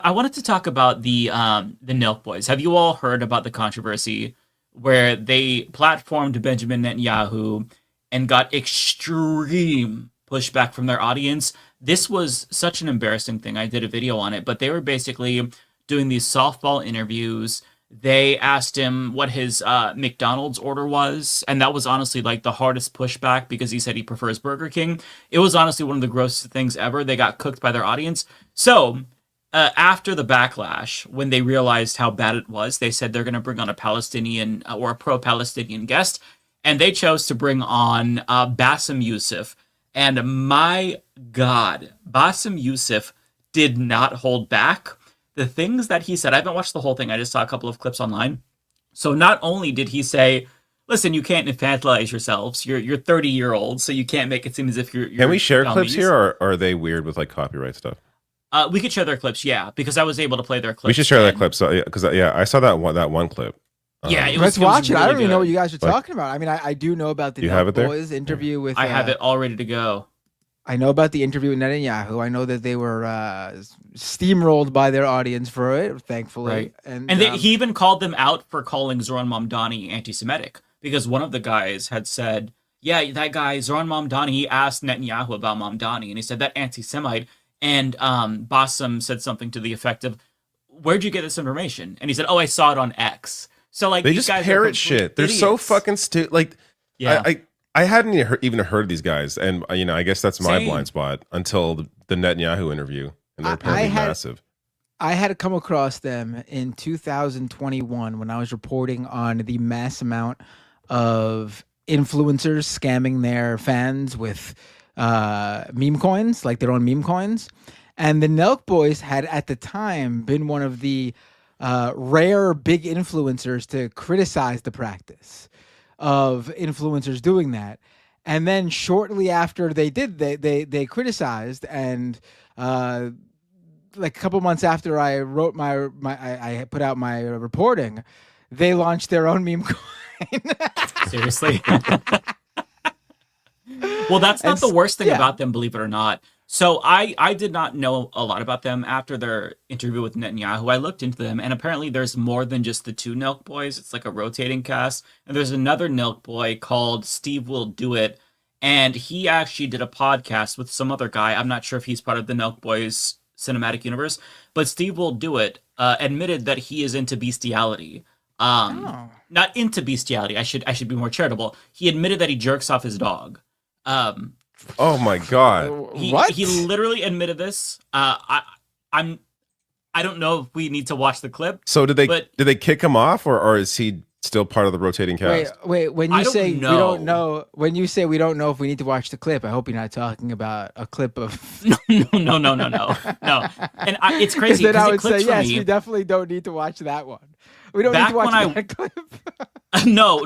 I wanted to talk about the Nelk Boys. Have you all heard about the controversy where they platformed Benjamin Netanyahu and got extreme pushback from their audience? This was such an embarrassing thing. I did a video on it, but they were basically doing these softball interviews. They asked him what his McDonald's order was, and that was honestly like the hardest pushback because he said he prefers Burger King. It was honestly one of the grossest things ever. They got cooked by their audience. So after the backlash, when they realized how bad it was, they said they're going to bring on a Palestinian or a pro-Palestinian guest, and they chose to bring on Bassem Youssef. And my God, Bassem Youssef did not hold back. The things that he said, I haven't watched the whole thing. I just saw a couple of clips online. So not only did he say, listen, you can't infantilize yourselves. You're 30-year-olds, so you can't make it seem as if you're Can we share dummies. clips here, or are they weird with like copyright stuff? We could share their clips, yeah, because I was able to play their clips. We should share that clip, so because I saw that one clip. Yeah, let's watch it. Really I don't even know good. what you guys are talking about. I mean, I do know about the You have it there? Boys interview with. I have it all ready to go. I know about the interview with Netanyahu. I know that they were steamrolled by their audience for it, thankfully. Right. And He even called them out for calling Zoran Mamdani anti-Semitic because one of the guys had said, yeah, that guy, Zoran Mamdani, he asked Netanyahu about Mamdani, and he said that anti-Semite. And Bassem said something to the effect of, where'd you get this information? And he said, oh, I saw it on X. So like They these just guys parrot shit. They're so idiots. fucking stupid. Like, Yeah. I hadn't even heard of these guys, and I guess that's my Same. blind spot until the Netanyahu interview, and they're apparently massive. I had come across them in 2021 when I was reporting on the mass amount of influencers scamming their fans with meme coins, like their own meme coins. And the Nelk Boys had at the time been one of the rare big influencers to criticize the practice of influencers doing that. And then shortly after they did, they criticized, and like a couple months after I wrote I put out my reporting, they launched their own meme coin. Seriously? Well, that's not the worst thing about them, believe it or not. So I did not know a lot about them after their interview with Netanyahu. I looked into them, and apparently there's more than just the two Nelk Boys. It's like a rotating cast. And there's another Nelk Boy called Steve Will Do It, and he actually did a podcast with some other guy. I'm not sure if he's part of the Nelk Boys cinematic universe, but Steve Will Do It admitted that he is into bestiality. Not into bestiality. I should be more charitable. He admitted that he jerks off his dog. Oh my God! What? He literally admitted this. I don't know if we need to watch the clip. So did they kick him off, or is he still part of the rotating cast? Wait. When you say we know. don't know, when you say we don't know if we need to watch the clip, I hope you're not talking about a clip of. No. And it's crazy Then I because would it clicked say for yes. me. We definitely don't need to watch that one. We don't need Back to watch when that clip. No,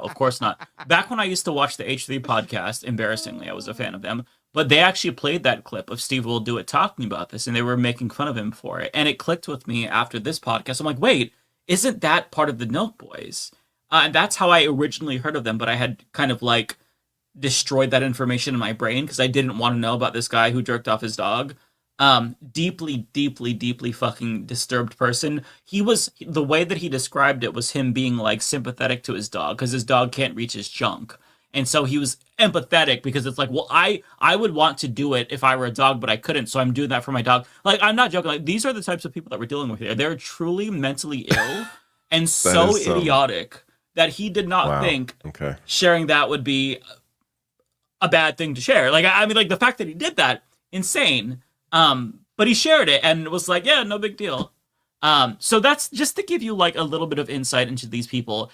of course not. Back when I used to watch the H3 podcast, embarrassingly, I was a fan of them, but they actually played that clip of Steve Will Do It talking about this, and they were making fun of him for it. And it clicked with me after this podcast. I'm like, wait, isn't that part of the Nelk Boys? And that's how I originally heard of them, but I had kind of like destroyed that information in my brain because I didn't want to know about this guy who jerked off his dog. Deeply fucking disturbed person. The way that he described it was him being like sympathetic to his dog because his dog can't reach his junk. And so he was empathetic because it's like, well, I would want to do it if I were a dog, but I couldn't. So I'm doing that for my dog. Like, I'm not joking. Like, these are the types of people that we're dealing with here. They're truly mentally ill and so idiotic that he did not think sharing that would be a bad thing to share. Like, I mean, like the fact that he did that, insane. But he shared it and was like, yeah, no big deal. So that's just to give you like a little bit of insight into these people.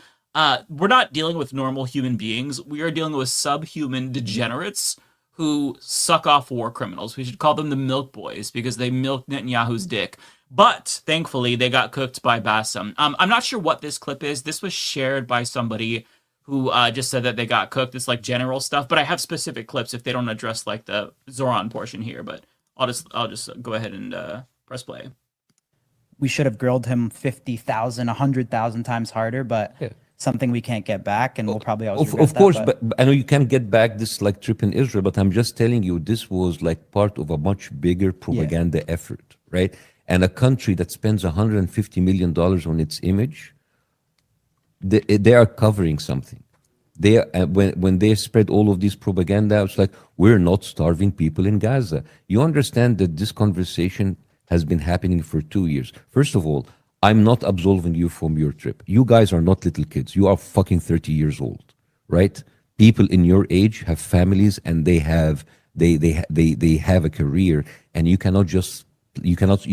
We're not dealing with normal human beings. We are dealing with subhuman degenerates who suck off war criminals. We should call them the Milk Boys because they milked Netanyahu's dick. But thankfully they got cooked by Bassem. I'm not sure what this clip is. This was shared by somebody who just said that they got cooked. It's like general stuff, but I have specific clips if they don't address like the Zoran portion here, but I'll just go ahead and press play. We should have grilled him 50,000, 100,000 times harder, but something we can't get back, and we'll probably always regret of course, that, but I know you can't get back this like trip in Israel, but I'm just telling you, this was like part of a much bigger propaganda effort, right? and a country that spends $150 million on its image, they are covering something. They when they spread all of these propaganda, it's like, we're not starving people in Gaza. You understand that this conversation has been happening for 2 years. First of all, I'm not absolving you from your trip. You guys are not little kids. You are fucking 30 years old, right? People in your age have families, and they have a career, and you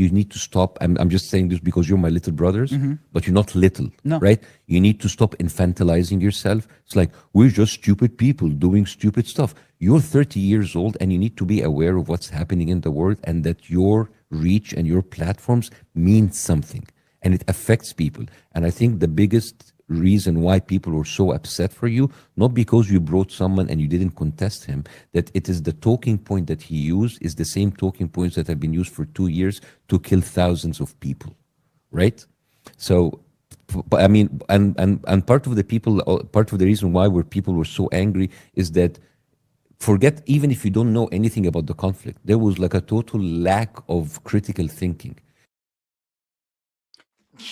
need to stop. I'm just saying this because you're my little brothers, but you're not little, No. right? You need to stop infantilizing yourself. It's like, we're just stupid people doing stupid stuff. You're 30 years old, and you need to be aware of what's happening in the world, and that your reach and your platforms mean something, and it affects people. And I think the biggest reason why people were so upset for you, not because you brought someone and you didn't contest him, that it is the talking point that he used is the same talking points that have been used for 2 years to kill thousands of people, right? So, I mean, and part of the reason why people were so angry is that, forget, even if you don't know anything about the conflict, there was like a total lack of critical thinking.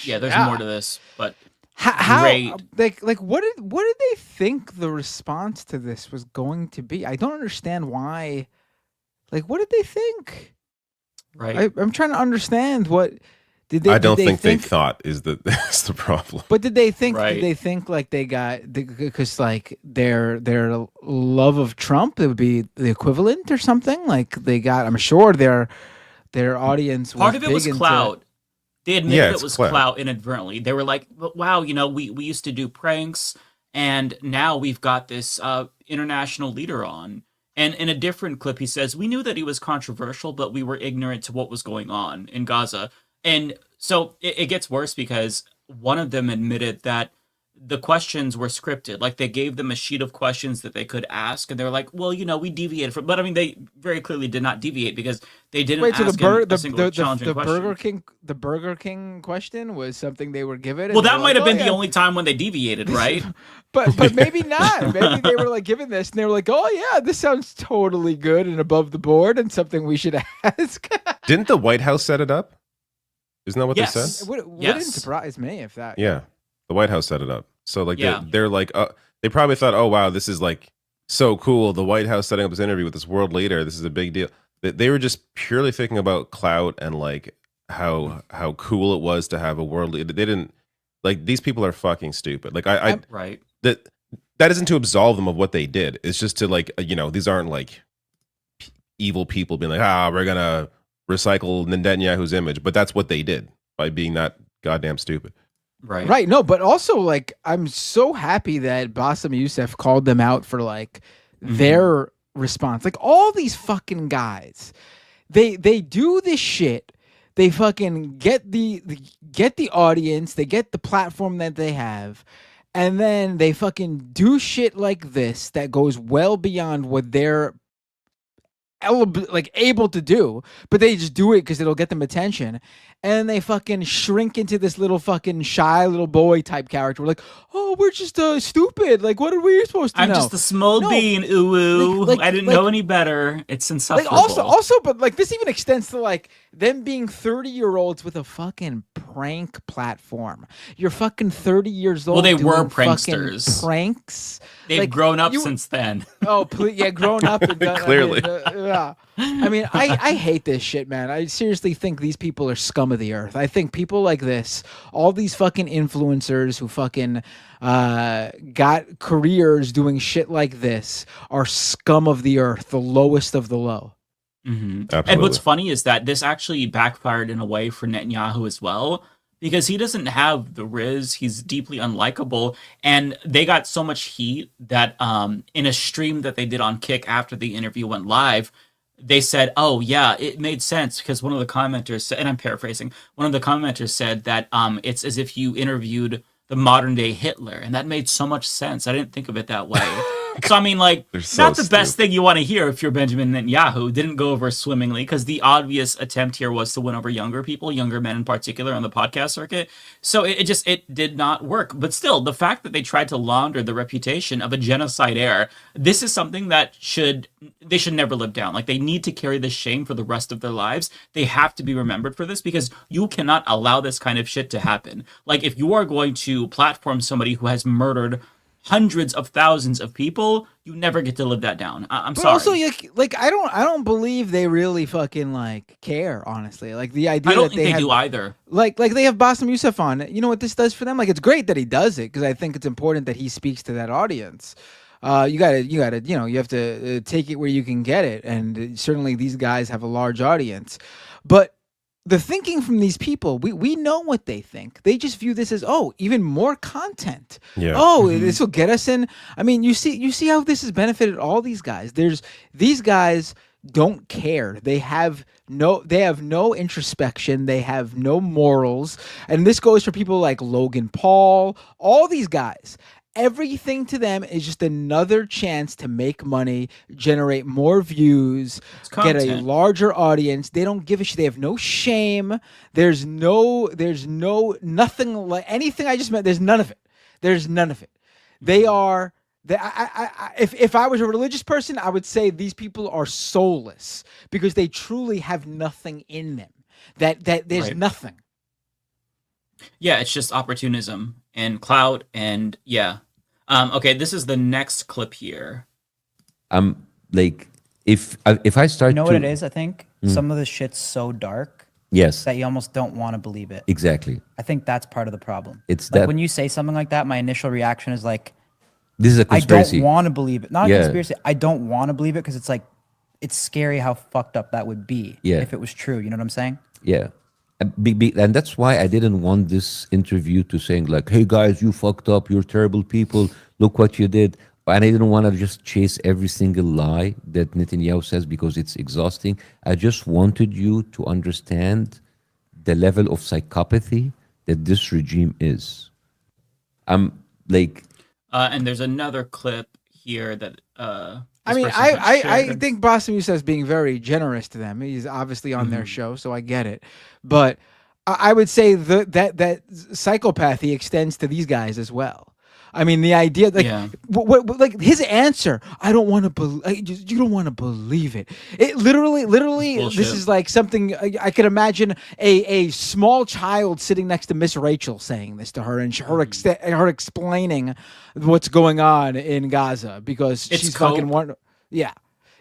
Yeah, there's more to this, but How great. like what did they think the response to this was going to be? I don't understand why. Like, what did they think? Right. I'm trying to understand what did they. I don't did think they thought that's the problem. But did they think? Right. Did they think like they got because like their love of Trump, it would be the equivalent or something? Like they got. I'm sure their audience. Part of it was big into- clout. They admitted Yeah, it it's was clout. clout inadvertently. They were like, wow, you know, we used to do pranks, and now we've got this international leader on. And in a different clip, he says, we knew that he was controversial, but we were ignorant to what was going on in Gaza. And so it gets worse because one of them admitted that the questions were scripted. Like, they gave them a sheet of questions that they could ask, and they were like, well, you know, we deviated from, but I mean, they very clearly did not deviate because they didn't Wait, so ask a single challenging question. The Burger King question was something they were given. and Well, they that were might like, have been "Oh, the yeah." only time when they deviated, right? But maybe not. Maybe they were like given this, and they were like, "Oh yeah, this sounds totally good and above the board, and something we should ask." Didn't the White House set it up? Isn't that what Yes. they It said? wouldn't Yes. surprise me if that. Yeah, the White House set it up. So like Yeah. they're like they probably thought, oh wow, this is like so cool. The White House setting up this interview with this world leader. This is a big deal. They were just purely thinking about clout and like how cool it was to have a world leader. They didn't like these people are fucking stupid. Like I Right. that isn't to absolve them of what they did. It's just to like you know these aren't like evil people being like we're gonna recycle Netanyahu's image, but that's what they did by being that goddamn stupid. Right. Right. No, but also like I'm so happy that Bassem Youssef called them out for like their response. Like all these fucking guys, they do this shit. They fucking get the audience, they get the platform that they have, and then they fucking do shit like this that goes well beyond what they're able to do, but they just do it because it'll get them attention, and they fucking shrink into this little fucking shy little boy type character. We're like, oh, we're just stupid. Like, what are we supposed to I'm know? just a small No. bean, ooh. Like- I didn't like- know any better. It's insufferable. Like also, but like this even extends to like them being 30-year-olds with a fucking prank platform. You're fucking 30 years old. Well, they were doing fucking pranksters. Pranks. They've like, grown up you- since then. Oh, please, yeah, grown up and done, Clearly. yeah. I mean, I hate this shit, man. I seriously think these people are scum of the earth. I think people like this, all these fucking influencers who fucking got careers doing shit like this, are scum of the earth, the lowest of the low. And Absolutely. what's funny is that this actually backfired in a way for Netanyahu as well, because he doesn't have the riz. He's deeply unlikable, and they got so much heat that in a stream that they did on Kick after the interview went live, they said, oh yeah, it made sense because one of the commenters said, and I'm paraphrasing, one of the commenters said that it's as if you interviewed the modern day Hitler, and that made so much sense. I didn't think of it that way. So I mean, like, They're so not the best stupid. thing you want to hear if you're Benjamin Netanyahu. Didn't go over swimmingly because the obvious attempt here was to win over younger people, younger men in particular, on the podcast circuit. So it did not work. But still, the fact that they tried to launder the reputation of a genocide heir, this is something that they should never live down. Like, they need to carry this shame for the rest of their lives. They have to be remembered for this because you cannot allow this kind of shit to happen. Like, if you are going to platform somebody who has murdered hundreds of thousands of people, you never get to live that down. I'm But sorry. also, like I don't believe they really fucking like care. Honestly, like the idea I don't that think they have, do either. like they have Bassem Youssef on. You know what this does for them? Like, it's great that he does it because I think it's important that he speaks to that audience. You gotta, you have to take it where you can get it, and certainly these guys have a large audience. But the thinking from these people, we know what they think. They just view this as, oh, even more content. Yeah. Oh, this will get us in. I mean, you see how this has benefited all these guys. These guys don't care. They have no introspection. They have no morals. And this goes for people like Logan Paul, all these guys. Everything to them is just another chance to make money, generate more views, get a content. larger audience. They don't give a shit. They have no shame. There's nothing like anything I just meant. There's none of it. There's none of it. They are. If I was a religious person, I would say these people are soulless because they truly have nothing in them. That there's Right. nothing. Yeah, it's just opportunism and clout and yeah. Okay, this is the next clip here. Like if I start You know to what it is? I think some of the shit's so dark yes, that you almost don't want to believe it. exactly. I think that's part of the problem. It's like that when you say something like that, my initial reaction is like, this is a I conspiracy. don't want to believe it. Not Yeah. a conspiracy. I don't want to believe it because it's like, it's scary how fucked up that would be Yeah. if it was true. You know what I'm saying? Yeah. And that's why I didn't want this interview to saying like, hey guys, you fucked up, you're terrible people, look what you did. And I didn't want to just chase every single lie that Netanyahu says because it's exhausting. I just wanted you to understand the level of psychopathy that this regime is. I'm like, And there's another clip here that I mean, I think Bassem Youssef is being very generous to them. He's obviously on their show, so I get it. But I would say that psychopathy extends to these guys as well. I mean, the idea, like, Yeah. like his answer, I don't want to believe. You don't want to believe it. It literally, Bullshit. this is like something I could imagine a small child sitting next to Miss Rachel saying this to her, and her explaining what's going on in Gaza because It's she's cope. fucking one. Yeah.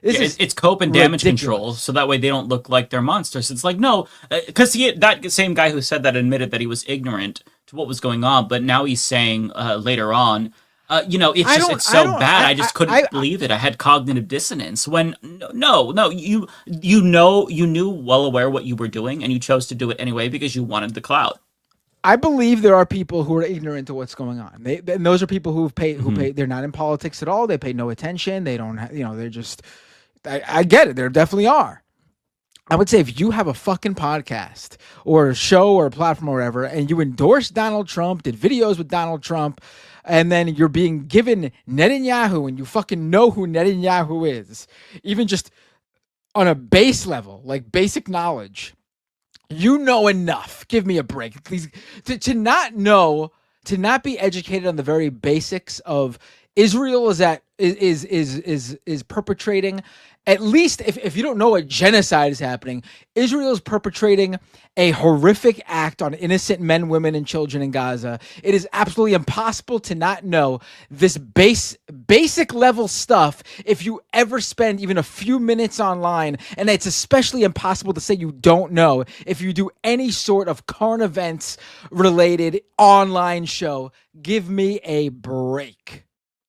It's cope and damage ridiculous. control, so that way they don't look like they're monsters. It's like, no, because that same guy who said that admitted that he was ignorant to what was going on, but now he's saying later on, it's so bad. I just couldn't believe it. I had cognitive dissonance. When no, you knew well aware what you were doing, and you chose to do it anyway because you wanted the clout. I believe there are people who are ignorant to what's going on. And those are people who pay. They're not in politics at all. They pay no attention. They don't. They're just. I get it. There definitely are. I would say if you have a fucking podcast or a show or a platform or whatever, and you endorse Donald Trump, did videos with Donald Trump, and then you're being given Netanyahu, and you fucking know who Netanyahu is, even just on a base level, like basic knowledge. You know enough. Give me a break, please. To not know, to not be educated on the very basics of Israel is perpetrating. At least if you don't know what genocide is happening, Israel is perpetrating a horrific act on innocent men, women, and children in Gaza. It is absolutely impossible to not know this basic level stuff if you ever spend even a few minutes online. And it's especially impossible to say you don't know if you do any sort of current events related online show. Give me a break.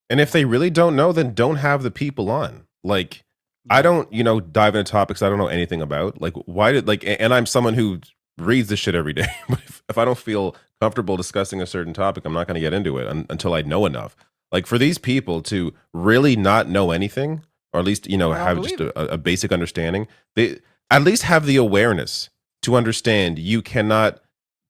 And if they really don't know, then don't have the people on. Like, I don't, dive into topics I don't know anything about. Like, why did, like, and I'm someone who reads this shit every day. But if I don't feel comfortable discussing a certain topic, I'm not going to get into it until I know enough. Like, for these people to really not know anything, or at least, have just a basic understanding, they at least have the awareness to understand you cannot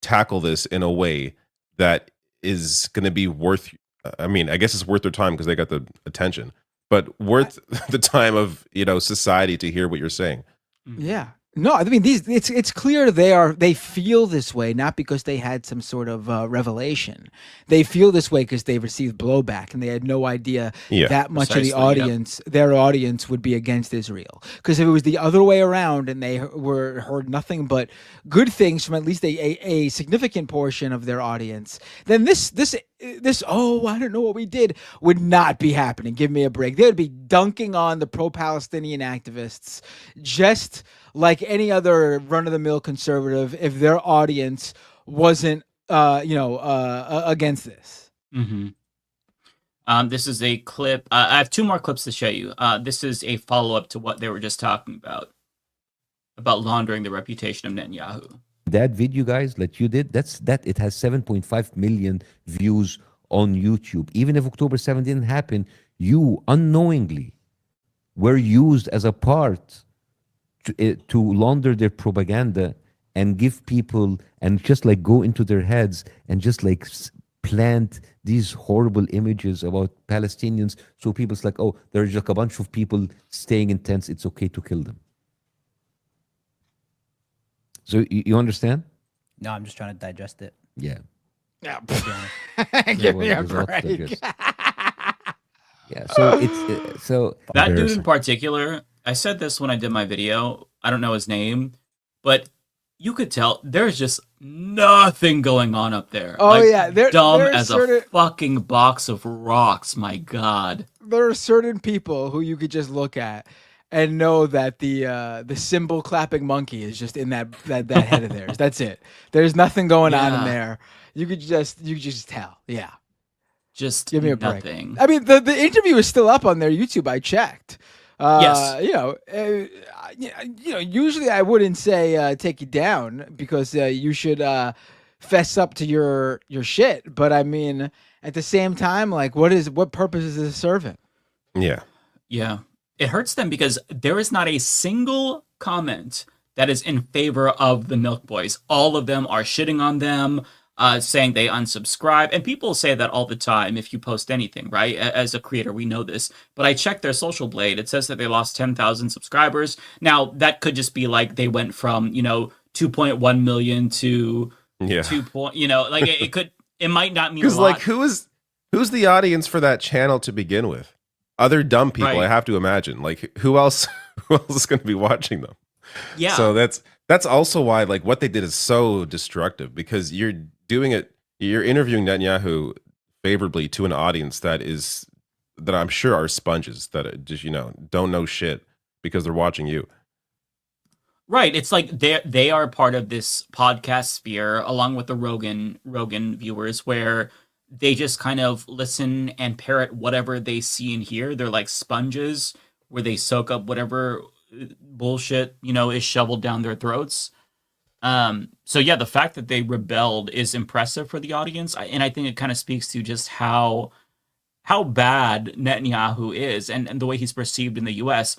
tackle this in a way that is going to be worth, I mean, I guess it's worth their time because they got the attention. but worth the time of society to hear what you're saying. Yeah. No, I mean it's clear they feel this way not because they had some sort of revelation. They feel this way because they received blowback and they had no idea that much of the audience, their audience, would be against Israel. Because if it was the other way around and they heard nothing but good things from at least a significant portion of their audience, then this oh, I don't know what we did would not be happening. Give me a break. They would be dunking on the pro-Palestinian activists just like any other run-of-the-mill conservative if their audience wasn't, against this. Mm-hmm. This is a clip. I have two more clips to show you. This is a follow-up to what they were just talking about laundering the reputation of Netanyahu. That video, guys, that you did, it has 7.5 million views on YouTube. Even if October 7 didn't happen, you unknowingly were used as a part to launder their propaganda and give people and just like go into their heads and just like plant these horrible images about Palestinians. So people's like, oh, there's just a bunch of people staying in tents. It's okay to kill them. So you understand? No, I'm just trying to digest it. Yeah. Yeah. Give me a break. Yeah. So it's that dude in particular. I said this when I did my video. I don't know his name, but you could tell there's just nothing going on up there. Oh, like, yeah. They're dumb as a fucking box of rocks. My God. There are certain people who you could just look at and know that the cymbal clapping monkey is just in that head of theirs. That's it. There's nothing going on in there. You could just tell. Yeah. Just give me a nothing. break. I mean, the interview is still up on their YouTube. I checked. Yes. Usually I wouldn't say take you down because you should fess up to your shit. But I mean, at the same time, like, what purpose is this serving? Yeah. Yeah. It hurts them because there is not a single comment that is in favor of the Nelk Boys. All of them are shitting on them, saying they unsubscribe. And people say that all the time if you post anything, right? As a creator, we know this. But I checked their social blade. It says that they lost 10,000 subscribers. Now, that could just be like they went from, 2.1 million to 2 point, like it might not mean a lot. Because like who's the audience for that channel to begin with? Other dumb people, right. I have to imagine. Like who else is going to be watching them? Yeah. So that's also why like what they did is so destructive because you're interviewing Netanyahu favorably to an audience that I'm sure are sponges that just don't know shit because they're watching you. Right. It's like they are part of this podcast sphere along with the Rogan viewers where they just kind of listen and parrot whatever they see and hear. They're like sponges where they soak up whatever bullshit, is shoveled down their throats. So yeah, the fact that they rebelled is impressive for the audience. And I think it kind of speaks to just how bad Netanyahu is and the way he's perceived in the US.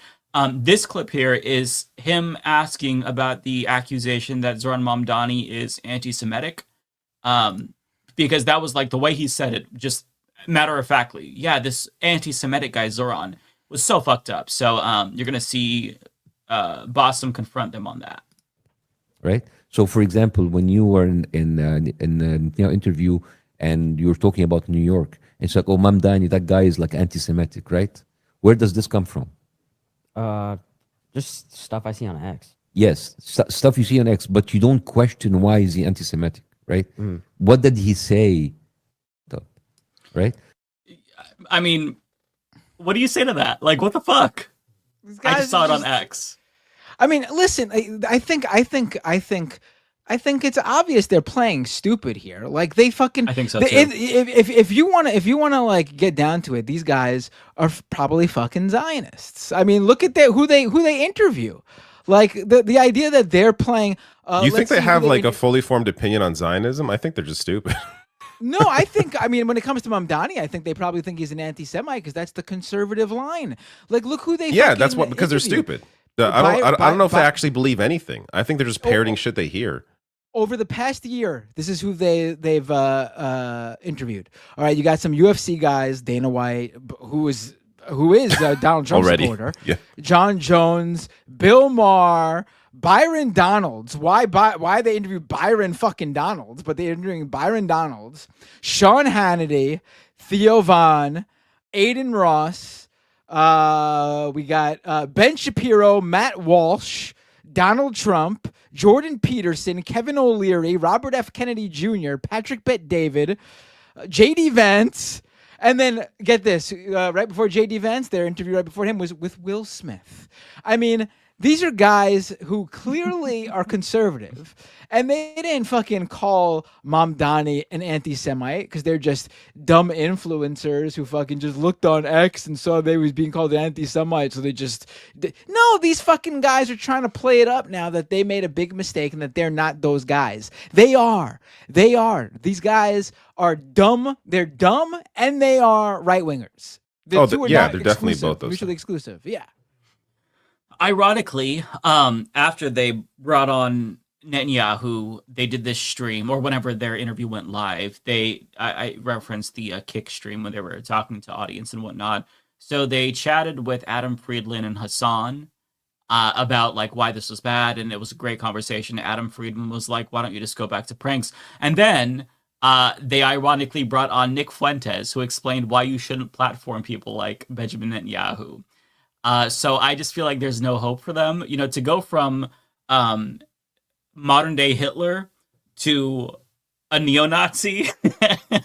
This clip here is him asking about the accusation that Zoran Mamdani is anti-Semitic. Because that was like the way he said it, just matter of factly. Yeah, this anti-Semitic guy, Zoran, was so fucked up. So you're going to see Bassem confront them on that. Right. So, for example, when you were in interview and you were talking about New York, it's like, oh, Mamdani, that guy is like anti-Semitic, right? Where does this come from? Just stuff I see on X. Yes, stuff you see on X, but you don't question why is he anti-Semitic, right? What did he say, though? Right? I mean, what do you say to that? Like, what the fuck? I just saw it on X. I mean, listen, I think it's obvious they're playing stupid here. Like they fucking. I think so too. If you wanna like get down to it, these guys are probably fucking Zionists. I mean, look at who they interview. Like the idea that they're playing. You think they have like a fully formed opinion on Zionism? I think they're just stupid. No, I mean, when it comes to Mamdani, I think they probably think he's an anti-Semite because that's the conservative line. Like, look who they. Yeah, that's what because they're stupid. I don't know if they actually believe anything. I think they're just parroting shit they hear. Over the past year, this is who they've interviewed. All right, you got some UFC guys, Dana White, who is who is a Donald Trump Already. supporter, Yeah. John Jones, Bill Maher, Byron Donalds. Why they interviewed Byron fucking Donalds, but they're interviewing Byron Donalds, Sean Hannity, Theo Vaughn, Aiden Ross. We got Ben Shapiro, Matt Walsh, Donald Trump, Jordan Peterson, Kevin O'Leary, Robert F. Kennedy Jr., Patrick Bet-David, J.D. Vance. And then get this, right before J.D. Vance, their interview right before him was with Will Smith. I mean, these are guys who clearly are conservative, and they didn't fucking call Mamdani an anti-Semite because they're just dumb influencers who fucking just looked on X and saw they was being called an anti-Semite, so they just... No, these fucking guys are trying to play it up now that they made a big mistake and that they're not those guys. They are. These guys are dumb. They're dumb, and they are right-wingers. The two are not they're definitely exclusive, both those mutually things. exclusive. Yeah. Ironically, after they brought on Netanyahu, they did this stream, or whenever their interview went live, I referenced the Kick stream when they were talking to audience and whatnot. So they chatted with Adam Friedland and Hassan about like why this was bad, and it was a great conversation. Adam Friedman was like, "Why don't you just go back to pranks?" And then they ironically brought on Nick Fuentes, who explained why you shouldn't platform people like Benjamin Netanyahu. So I just feel like there's no hope for them. You know, to go from modern day Hitler to a neo-Nazi,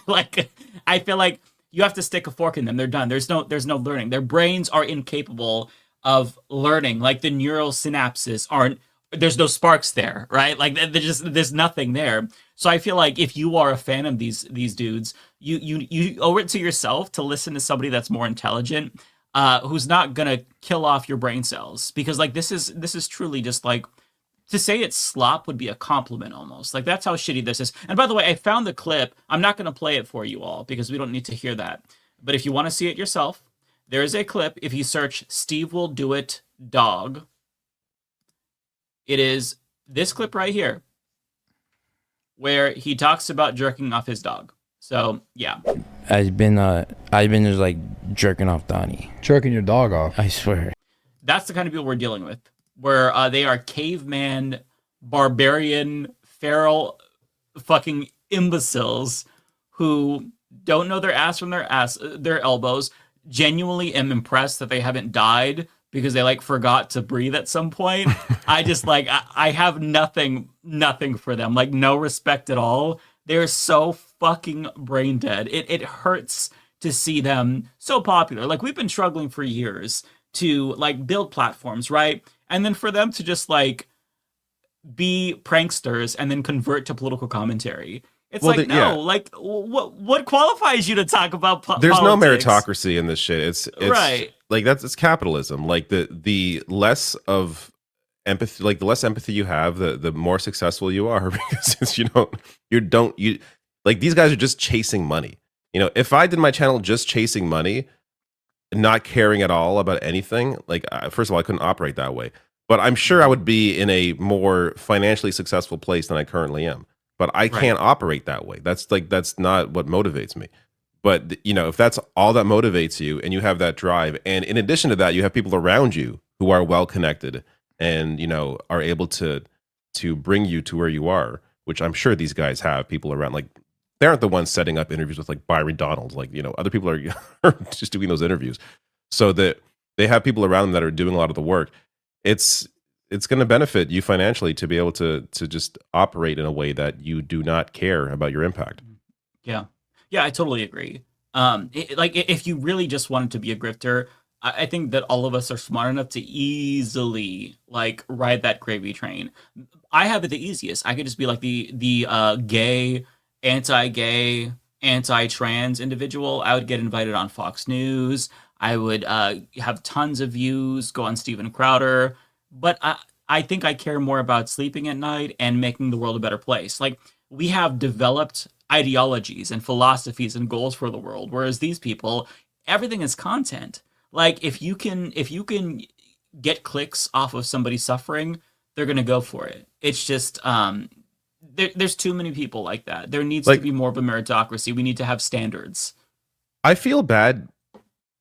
like I feel like you have to stick a fork in them. They're done. There's no learning. Their brains are incapable of learning. Like the neural synapses aren't. There's no sparks there, right? Like there's nothing there. So I feel like if you are a fan of these dudes, you owe it to yourself to listen to somebody that's more intelligent. Who's not gonna kill off your brain cells, because like this is truly just like, to say it's slop would be a compliment almost. Like that's how shitty this is. And by the way, I found the clip. I'm not gonna play it for you all because we don't need to hear that. But if you want to see it yourself, there is a clip. If you search "Steve will do it dog," it is this clip right here where he talks about jerking off his dog. So yeah. I've been just like jerking off Donnie. Jerking your dog off. I swear. That's the kind of people we're dealing with, where they are caveman, barbarian, feral, fucking imbeciles who don't know their ass from their elbows. Genuinely am impressed that they haven't died because they like forgot to breathe at some point. I just like I have nothing for them. Like no respect at all. They're so fucking brain dead. It hurts to see them so popular. Like we've been struggling for years to like build platforms, right? And then for them to just like be pranksters and then convert to political commentary. It's like what qualifies you to talk about There's no politics? meritocracy in this shit. It's right. Like it's capitalism. Like the less of empathy, like the less empathy you have, the more successful you are, because you like these guys are just chasing money. You know, if I did my channel just chasing money, not caring at all about anything, like first of all, I couldn't operate that way. But I'm sure I would be in a more financially successful place than I currently am. But I can't operate that way. That's not what motivates me. But you know, if that's all that motivates you, and you have that drive, and in addition to that, you have people around you who are well connected and, you know, are able to bring you to where you are, which I'm sure these guys have people around. Like they aren't the ones setting up interviews with like Byron Donalds. Like, you know, other people are just doing those interviews, so that they have people around them that are doing a lot of the work. It's going to benefit you financially to be able to just operate in a way that you do not care about your impact. Yeah, I totally agree. Like if you really just wanted to be a grifter, I think that all of us are smart enough to easily like ride that gravy train. I have it the easiest. I could just be like the gay, anti-gay, anti-trans individual. I would get invited on Fox News. I would have tons of views, go on Steven Crowder. But I think I care more about sleeping at night and making the world a better place. Like we have developed ideologies and philosophies and goals for the world, whereas these people, everything is content. Like if you can get clicks off of somebody suffering, they're gonna go for it. It's just there's too many people like that. There needs to be more of a meritocracy. We need to have standards. I feel bad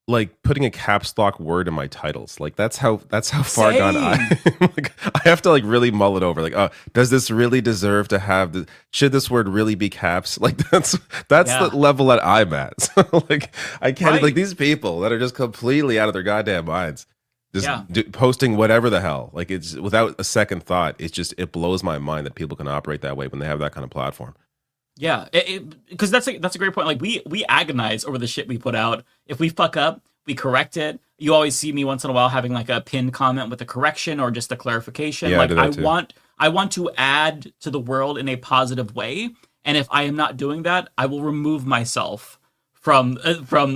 like putting a caps lock word in my titles. Like that's how far gone I like, I have to like really mull it over. Like, does this really deserve to have the, should this word really be caps? Like that's Yeah. the level that I'm at. So like I can't Right. like these people that are just completely out of their goddamn minds. Just Yeah. posting whatever the hell. Like it's without a second thought. It's just it blows my mind that people can operate that way when they have that kind of platform. Yeah, because that's a great point. Like we agonize over the shit we put out. If we fuck up, we correct it. You always see me once in a while having like a pinned comment with a correction or just a clarification. Yeah, I like do that too. I want to add to the world in a positive way. And if I am not doing that, I will remove myself from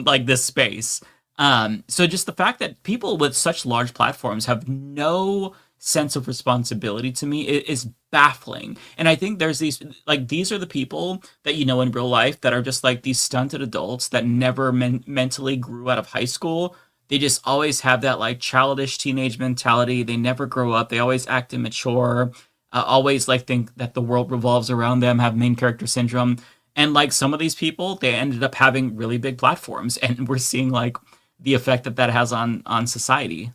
like this space. So just the fact that people with such large platforms have no sense of responsibility to me is baffling. And I think there's these are the people that you know in real life that are just like these stunted adults that never mentally grew out of high school. They just always have that like childish teenage mentality. They never grow up. They always act immature. Always like think that the world revolves around them. Have main character syndrome. And like some of these people, they ended up having really big platforms, and we're seeing like the effect that has on society.